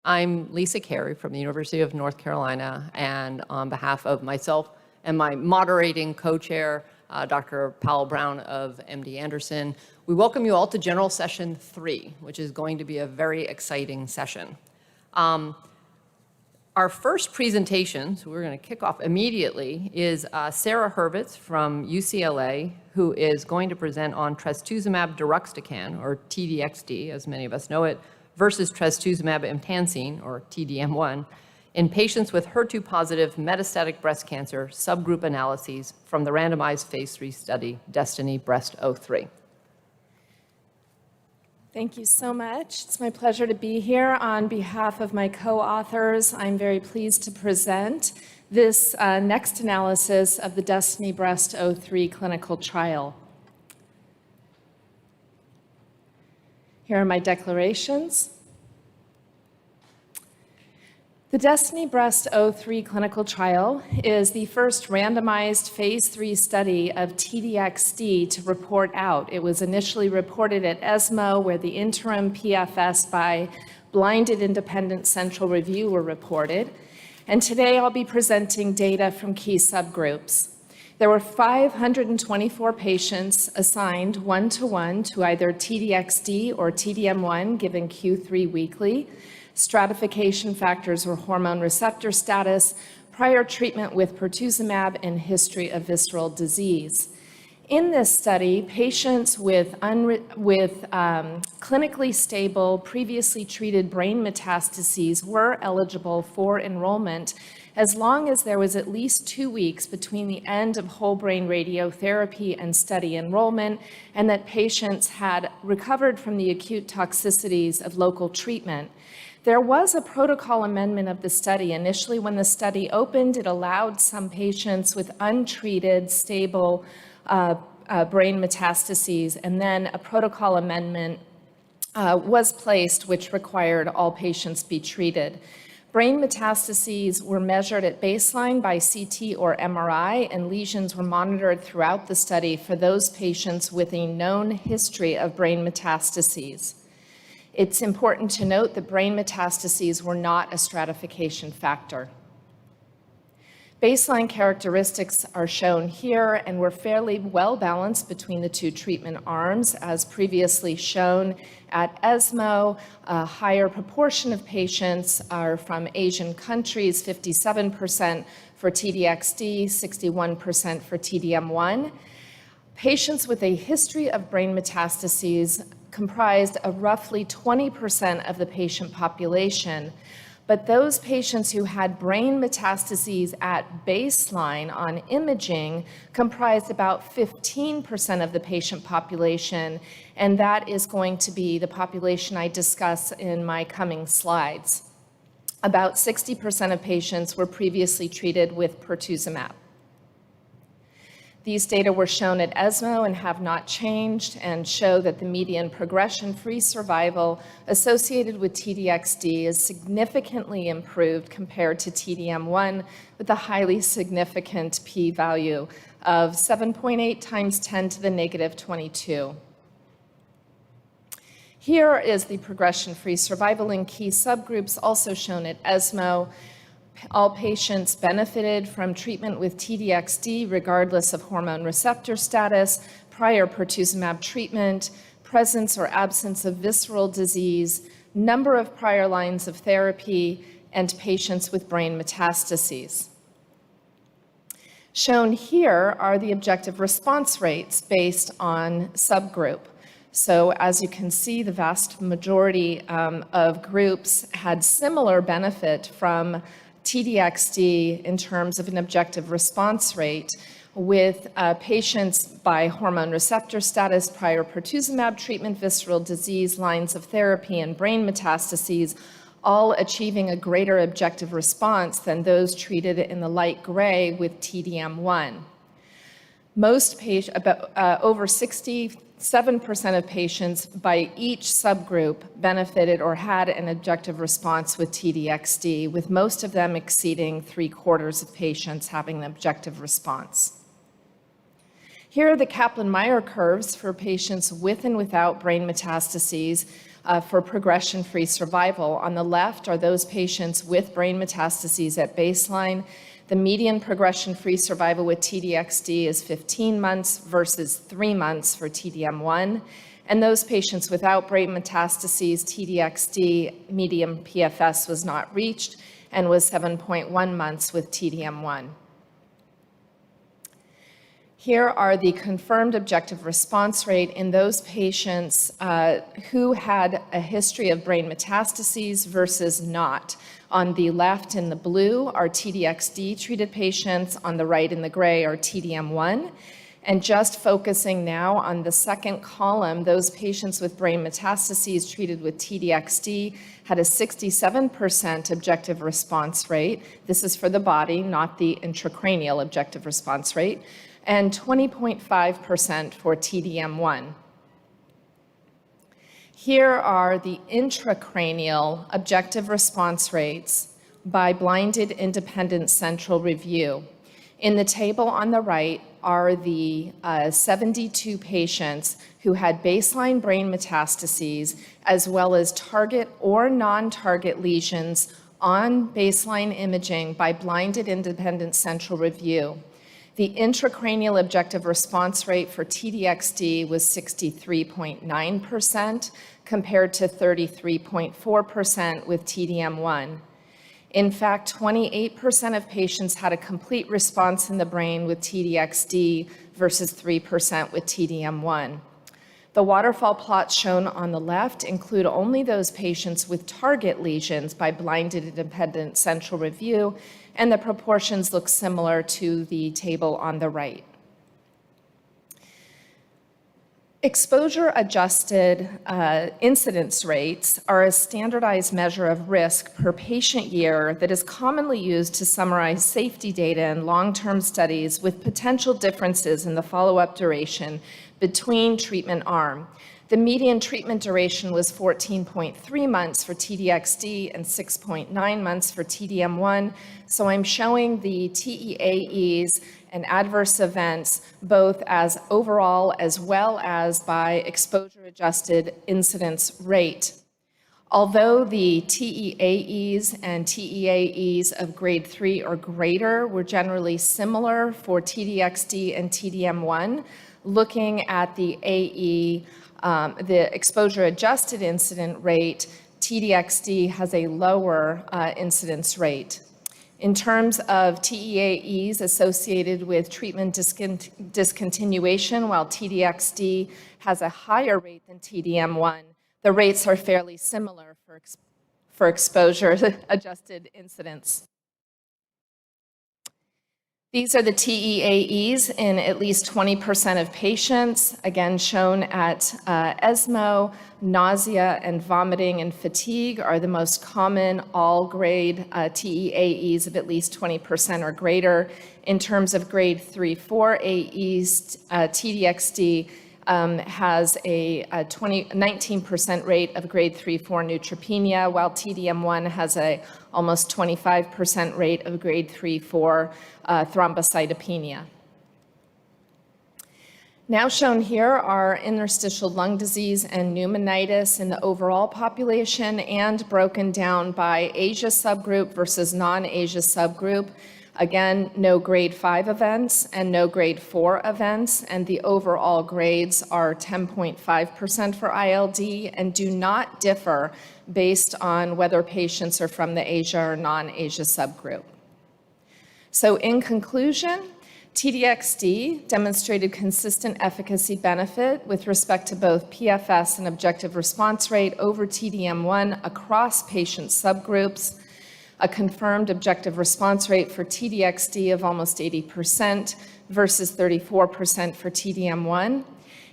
I'm Lisa Carey from the University of North Carolina, and on behalf of myself and my moderating co-chair, Dr. Powell Brown of MD Anderson, we welcome you all to General Session 3, which is going to be a very exciting session. Our first presentation, so we're going to kick off immediately, is Sara Hurvitz from UCLA, who is going to present on Trastuzumab deruxtecan, or TDXD, as many of us know it, versus Trastuzumab emtansine, or TDM1, in patients with HER2-positive metastatic breast cancer subgroup analyses from the randomized phase 3 study, DESTINY-Breast03. Thank you so much. It's my pleasure to be here on behalf of my co-authors. I'm very pleased to present this next analysis of the DESTINY-Breast03 clinical trial. Here are my declarations. The DESTINY-Breast03 clinical trial is the first randomized phase 3 study of TDXD to report out. It was initially reported at ESMO, where the interim PFS by blinded independent central review were reported. And today I'll be presenting data from key subgroups. There were 524 patients assigned one-to-one to either TDXD or TDM1 given Q3 weekly. Stratification factors were hormone receptor status, prior treatment with pertuzumab, and history of visceral disease. In this study, patients with clinically stable, previously treated brain metastases were eligible for enrollment as long as there was at least 2 weeks between the end of whole brain radiotherapy and study enrollment, and that patients had recovered from the acute toxicities of local treatment. There was a protocol amendment of the study. Initially, when the study opened, it allowed some patients with untreated, stable brain metastases, and then a protocol amendment was placed which required all patients be treated. Brain metastases were measured at baseline by CT or MRI, and lesions were monitored throughout the study for those patients with a known history of brain metastases. It's important to note that brain metastases were not a stratification factor. Baseline characteristics are shown here, and were fairly well balanced between the two treatment arms. As previously shown at ESMO, a higher proportion of patients are from Asian countries, 57% for TDXD, 61% for TDM1. Patients with a history of brain metastases comprised of roughly 20% of the patient population. But those patients who had brain metastases at baseline on imaging comprised about 15% of the patient population, and that is going to be the population I discuss in my coming slides. About 60% of patients were previously treated with pertuzumab. These data were shown at ESMO and have not changed, and show that the median progression-free survival associated with TDXD is significantly improved compared to TDM1, with a highly significant p-value of 7.8 times 10 to the negative 22. Here is the progression-free survival in key subgroups, also shown at ESMO. All patients benefited from treatment with TDXD regardless of hormone receptor status, prior pertuzumab treatment, presence or absence of visceral disease, number of prior lines of therapy, and patients with brain metastases. Shown here are the objective response rates based on subgroup. So as you can see, the vast majority of groups had similar benefit from TDXD in terms of an objective response rate, with patients by hormone receptor status, prior pertuzumab treatment, visceral disease, lines of therapy, and brain metastases all achieving a greater objective response than those treated in the light gray with TDM1. Most patients, over 67% of patients by each subgroup benefited or had an objective response with TDXD, with most of them exceeding 3/4 of patients having an objective response. Here are the Kaplan-Meier curves for patients with and without brain metastases. for progression-free survival. On the left are those patients with brain metastases at baseline. The median progression-free survival with TDXD is 15 months versus 3 months for TDM1. And those patients without brain metastases, TDXD median PFS was not reached and was 7.1 months with TDM1. Here are the confirmed objective response rate in those patients who had a history of brain metastases versus not. On the left in the blue are TDXD treated patients, on the right in the gray are TDM1. And just focusing now on the second column, those patients with brain metastases treated with TDXD had a 67% objective response rate. This is for the body, not the intracranial objective response rate, and 20.5% for TDM1. Here are the intracranial objective response rates by blinded independent central review. In the table on the right are the 72 patients who had baseline brain metastases as well as target or non-target lesions on baseline imaging by blinded independent central review. The intracranial objective response rate for TDXD was 63.9% compared to 33.4% with TDM1. In fact, 28% of patients had a complete response in the brain with TDXD versus 3% with TDM1. The waterfall plots shown on the left include only those patients with target lesions by blinded independent central review, and the proportions look similar to the table on the right. Exposure-adjusted incidence rates are a standardized measure of risk per patient year that is commonly used to summarize safety data in long-term studies with potential differences in the follow-up duration between treatment arm. The median treatment duration was 14.3 months for TDXD and 6.9 months for TDM1. So I'm showing the TEAEs and adverse events both as overall as well as by exposure-adjusted incidence rate. Although the TEAEs and TEAEs of grade 3 or greater were generally similar for TDXD and TDM1, looking at the the exposure-adjusted incident rate, TDXD has a lower incidence rate. In terms of TEAEs associated with treatment discontinuation, while TDXD has a higher rate than TDM1, the rates are fairly similar for exposure-adjusted incidence. These are the TEAEs in at least 20% of patients, again shown at ESMO. Nausea and vomiting and fatigue are the most common all-grade TEAEs of at least 20% or greater. In terms of grade 3-4 AEs, TDXD has a 19% rate of grade 3-4 neutropenia, while TDM1 has a almost 25% rate of grade 3-4 thrombocytopenia. Now shown here are interstitial lung disease and pneumonitis in the overall population and broken down by Asia subgroup versus non-Asia subgroup. Again, no grade 5 events and no grade 4 events, and the overall grades are 10.5% for ILD and do not differ based on whether patients are from the Asia or non-Asia subgroup. So in conclusion, TDXD demonstrated consistent efficacy benefit with respect to both PFS and objective response rate over TDM1 across patient subgroups, a confirmed objective response rate for TDXD of almost 80% versus 34% for TDM1.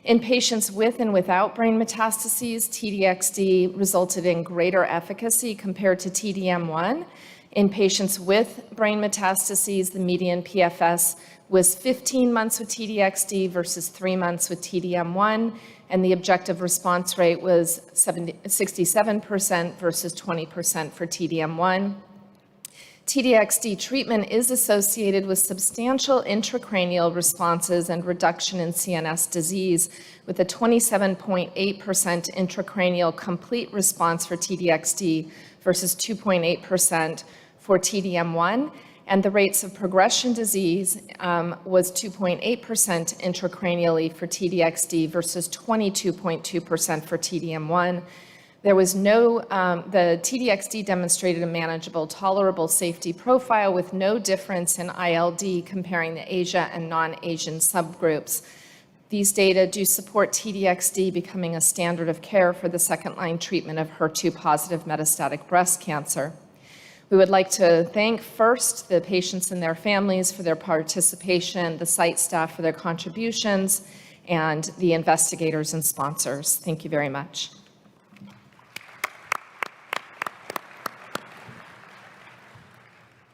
In patients with and without brain metastases, TDXD resulted in greater efficacy compared to TDM1. In patients with brain metastases, the median PFS was 15 months with TDXD versus 3 months with TDM1, and the objective response rate was 67% versus 20% for TDM1. TDXD treatment is associated with substantial intracranial responses and reduction in CNS disease, with a 27.8% intracranial complete response for TDXD versus 2.8% for TDM1. And the rates of progression disease was 2.8% intracranially for TDXD versus 22.2% for TDM1. There was no, the TDXD demonstrated a manageable, tolerable safety profile with no difference in ILD comparing the Asia and non-Asian subgroups. These data do support TDXD becoming a standard of care for the second-line treatment of HER2-positive metastatic breast cancer. We would like to thank first the patients and their families for their participation, the site staff for their contributions, and the investigators and sponsors. Thank you very much.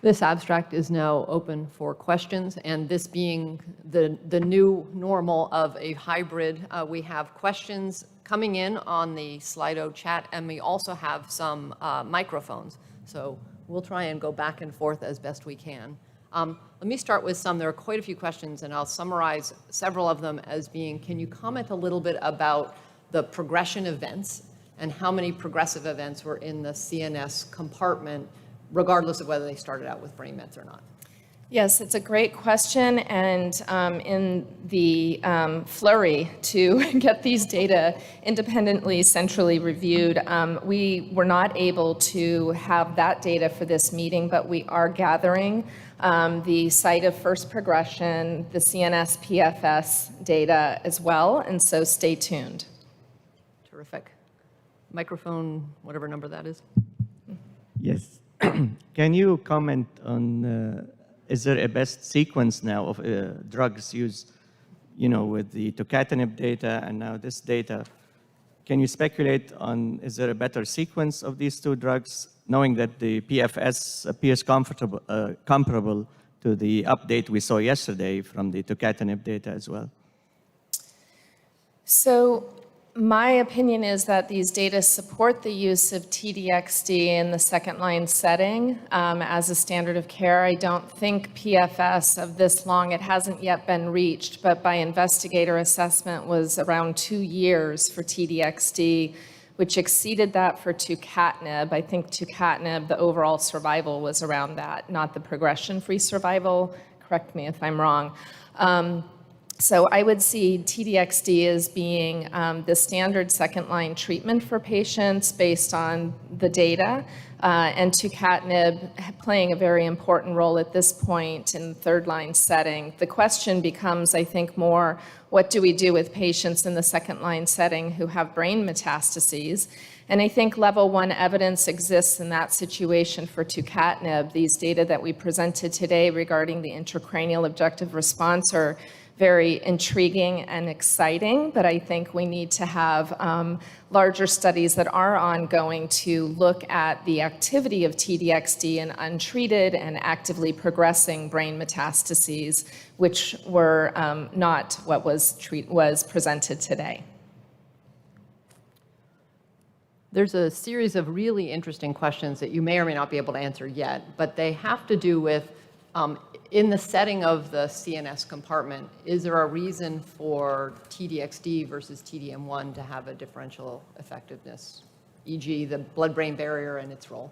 This abstract is now open for questions, and this being the new normal of a hybrid, we have questions coming in on the Slido chat, and we also have some microphones. So we'll try and go back and forth as best we can. Let me start with some. There are quite a few questions, and I'll summarize several of them as being, can you comment a little bit about the progression events and how many progressive events were in the CNS compartment, regardless of whether they started out with brain mets or not? Yes, it's a great question, and in the flurry to get these data independently, centrally reviewed, we were not able to have that data for this meeting, but we are gathering the site of first progression, the CNS PFS data as well, and so stay tuned. Terrific. Microphone, whatever number that is. Yes. Can you comment on, is there a best sequence now of drugs used, with the tucatinib data and now this data? Can you speculate on, is there a better sequence of these two drugs, knowing that the PFS appears comparable to the update we saw yesterday from the tucatinib data as well? So my opinion is that these data support the use of TDXD in the second-line setting as a standard of care. I don't think PFS of this long, it hasn't yet been reached, but by investigator assessment was around 2 years for TDXD, which exceeded that for tucatinib. I think tucatinib, the overall survival was around that, not the progression-free survival. Correct me if I'm wrong. So I would see TDXD as being the standard second-line treatment for patients based on the data, and tucatinib playing a very important role at this point in the third-line setting. The question becomes, I think, more, what do we do with patients in the second-line setting who have brain metastases? And I think level 1 evidence exists in that situation for tucatinib. These data that we presented today regarding the intracranial objective response are very intriguing and exciting, but I think we need to have larger studies that are ongoing to look at the activity of TDXD in untreated and actively progressing brain metastases, which were not what was presented today. There's a series of really interesting questions that you may or may not be able to answer yet, but they have to do with in the setting of the CNS compartment, is there a reason for TDXD versus TDM1 to have a differential effectiveness, e.g. the blood-brain barrier and its role?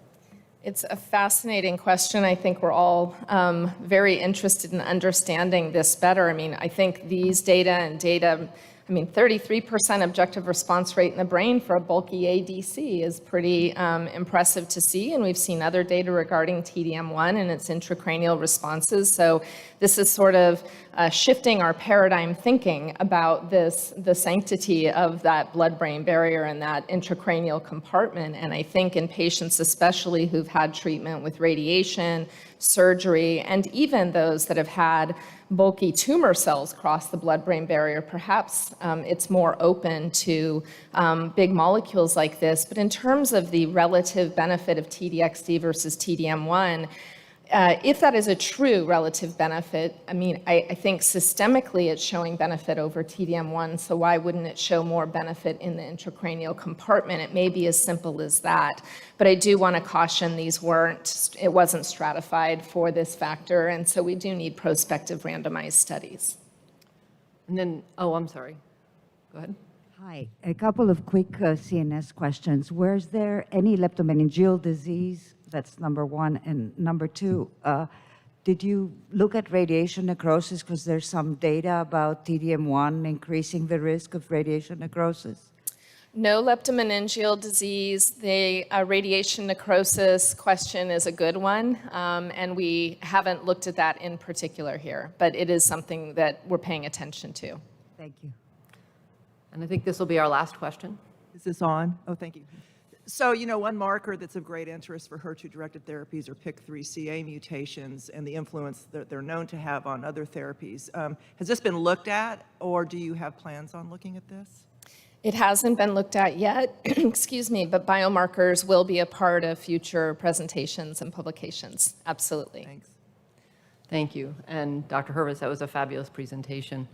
It's a fascinating question. I think we're all very interested in understanding this better. I mean, I think these data, 33% objective response rate in the brain for a bulky ADC is pretty impressive to see, and we've seen other data regarding TDM1 and its intracranial responses. So this is sort of shifting our paradigm thinking about the sanctity of that blood-brain barrier and that intracranial compartment. And I think in patients especially who've had treatment with radiation, surgery, and even those that have had bulky tumor cells cross the blood-brain barrier, perhaps it's more open to big molecules like this. But in terms of the relative benefit of TDXD versus TDM1, If that is a true relative benefit, I mean, I think systemically it's showing benefit over TDM1, so why wouldn't it show more benefit in the intracranial compartment? It may be as simple as that. But I do want to caution it wasn't stratified for this factor, and so we do need prospective randomized studies. And then, oh, I'm sorry. Go ahead. Hi, a couple of quick CNS questions. Was there any leptomeningeal disease? That's number one. And number two, did you look at radiation necrosis? Because there's some data about TDM1 increasing the risk of radiation necrosis. No leptomeningeal disease. The radiation necrosis question is a good one, and we haven't looked at that in particular here, but it is something that we're paying attention to. Thank you. And I think this will be our last question. Is this on? Oh, thank you. So, one marker that's of great interest for HER2-directed therapies are PIK3CA mutations and the influence that they're known to have on other therapies. Has this been looked at, or do you have plans on looking at this? It hasn't been looked at yet, excuse me, but biomarkers will be a part of future presentations and publications. Absolutely. Thanks. Thank you. And Dr. Hurvitz, that was a fabulous presentation.